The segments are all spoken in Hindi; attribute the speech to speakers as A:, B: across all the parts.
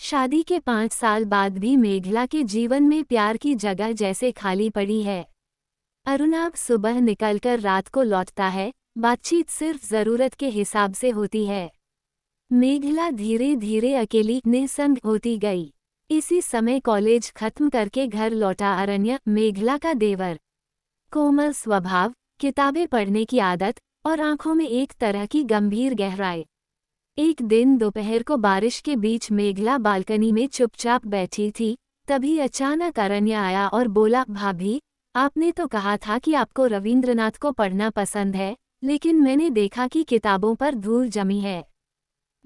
A: शादी के 5 साल बाद भी मेघला के जीवन में प्यार की जगह जैसे खाली पड़ी है। अरुणाब सुबह निकलकर रात को लौटता है, बातचीत सिर्फ जरूरत के हिसाब से होती है। मेघला धीरे धीरे अकेली निसंग होती गई। इसी समय कॉलेज खत्म करके घर लौटा अरण्य, मेघला का देवर। कोमल स्वभाव, किताबें पढ़ने की आदत और आंखों में एक तरह की गंभीर गहराई। एक दिन दोपहर को बारिश के बीच मेघला बालकनी में चुपचाप बैठी थी, तभी अचानक अरण्य आया और बोला, भाभी, आपने तो कहा था कि आपको रवींद्रनाथ को पढ़ना पसंद है, लेकिन मैंने देखा कि किताबों पर धूल जमी है।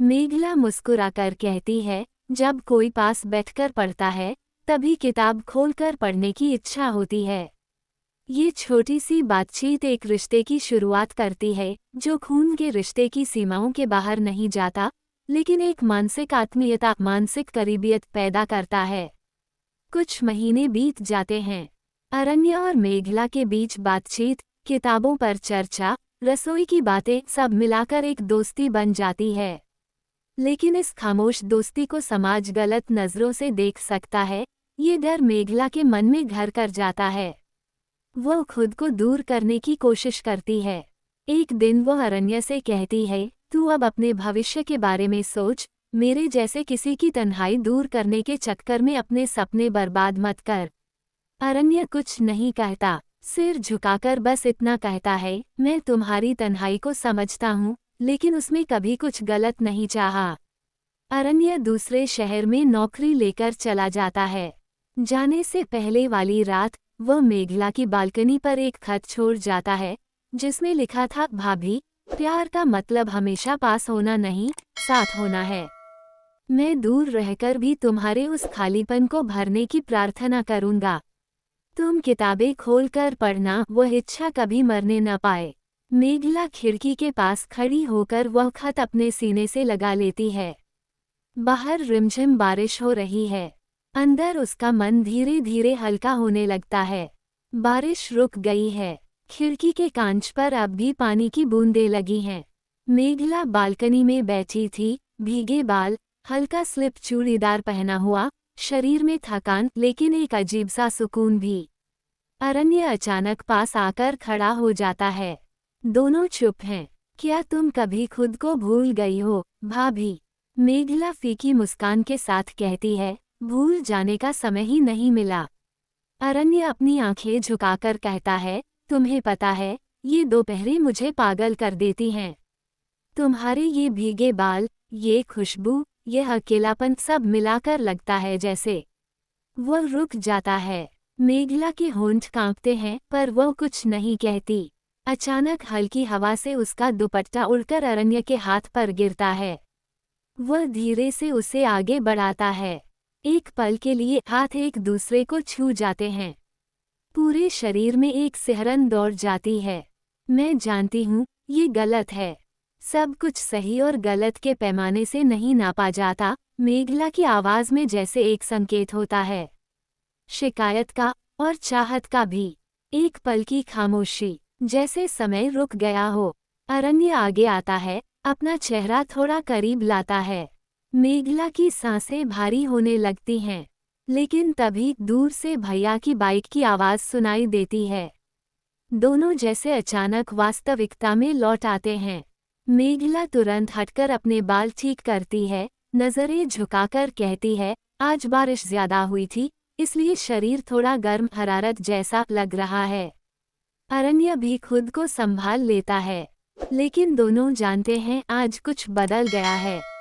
A: मेघला मुस्कुराकर कहती है, जब कोई पास बैठकर पढ़ता है तभी किताब खोलकर पढ़ने की इच्छा होती है। ये छोटी सी बातचीत एक रिश्ते की शुरुआत करती है, जो खून के रिश्ते की सीमाओं के बाहर नहीं जाता, लेकिन एक मानसिक आत्मीयता, मानसिक करीबियत पैदा करता है। कुछ महीने बीत जाते हैं। अरण्य और मेघला के बीच बातचीत, किताबों पर चर्चा, रसोई की बातें, सब मिलाकर एक दोस्ती बन जाती है। लेकिन इस खामोश दोस्ती को समाज गलत नजरों से देख सकता है, ये डर मेघला के मन में घर कर जाता है। वो खुद को दूर करने की कोशिश करती है। एक दिन वो अरण्य से कहती है, तू अब अपने भविष्य के बारे में सोच, मेरे जैसे किसी की तन्हाई दूर करने के चक्कर में अपने सपने बर्बाद मत कर। अरण्य कुछ नहीं कहता, सिर झुकाकर बस इतना कहता है, मैं तुम्हारी तन्हाई को समझता हूँ, लेकिन उसमें कभी कुछ गलत नहीं चाहा। अरण्य दूसरे शहर में नौकरी लेकर चला जाता है। जाने से पहले वाली रात वह मेघला की बालकनी पर एक खत छोड़ जाता है, जिसमें लिखा था, भाभी, प्यार का मतलब हमेशा पास होना नहीं, साथ होना है। मैं दूर रहकर भी तुम्हारे उस खालीपन को भरने की प्रार्थना करूंगा। तुम किताबें खोलकर पढ़ना, वह इच्छा कभी मरने न पाए। मेघला खिड़की के पास खड़ी होकर वह खत अपने सीने से लगा लेती है। बाहर रिमझिम बारिश हो रही है। अंदर उसका मन धीरे धीरे हल्का होने लगता है। बारिश रुक गई है। खिड़की के कांच पर अब भी पानी की बूंदें लगी हैं। मेघला बालकनी में बैठी थी, भीगे बाल, हल्का स्लिप चूड़ीदार पहना हुआ, शरीर में थकान, लेकिन एक अजीब सा सुकून भी। अरण्य अचानक पास आकर खड़ा हो जाता है। दोनों चुप हैं। क्या तुम कभी खुद को भूल गई हो, भाभी? मेघला फीकी मुस्कान के साथ कहती है, भूल जाने का समय ही नहीं मिला। अरण्य अपनी आंखें झुकाकर कहता है, तुम्हें पता है, ये दोपहरें मुझे पागल कर देती हैं। तुम्हारे ये भीगे बाल, ये खुशबू, ये अकेलापन, सब मिलाकर लगता है जैसे। वह रुक जाता है। मेघला के होंठ कांपते हैं, पर वह कुछ नहीं कहती। अचानक हल्की हवा से उसका दुपट्टा उड़कर अरण्य के हाथ पर गिरता है। वह धीरे से उसे आगे बढ़ाता है। एक पल के लिए हाथ एक दूसरे को छू जाते हैं। पूरे शरीर में एक सिहरन दौड़ जाती है। मैं जानती हूँ, ये गलत है। सब कुछ सही और गलत के पैमाने से नहीं नापा जाता, मेघला की आवाज में जैसे एक संकेत होता है। शिकायत का और चाहत का भी। एक पल की खामोशी, जैसे समय रुक गया हो। अरण्य आगे आता है, अपना चेहरा थोड़ा करीब लाता है। मेघला की सांसें भारी होने लगती हैं, लेकिन तभी दूर से भैया की बाइक की आवाज सुनाई देती है। दोनों जैसे अचानक वास्तविकता में लौट आते हैं। मेघला तुरंत हटकर अपने बाल ठीक करती है, नजरें झुकाकर कहती है, आज बारिश ज्यादा हुई थी, इसलिए शरीर थोड़ा गर्म, हरारत जैसा लग रहा है। अरण्य भी खुद को संभाल लेता है, लेकिन दोनों जानते हैं आज कुछ बदल गया है।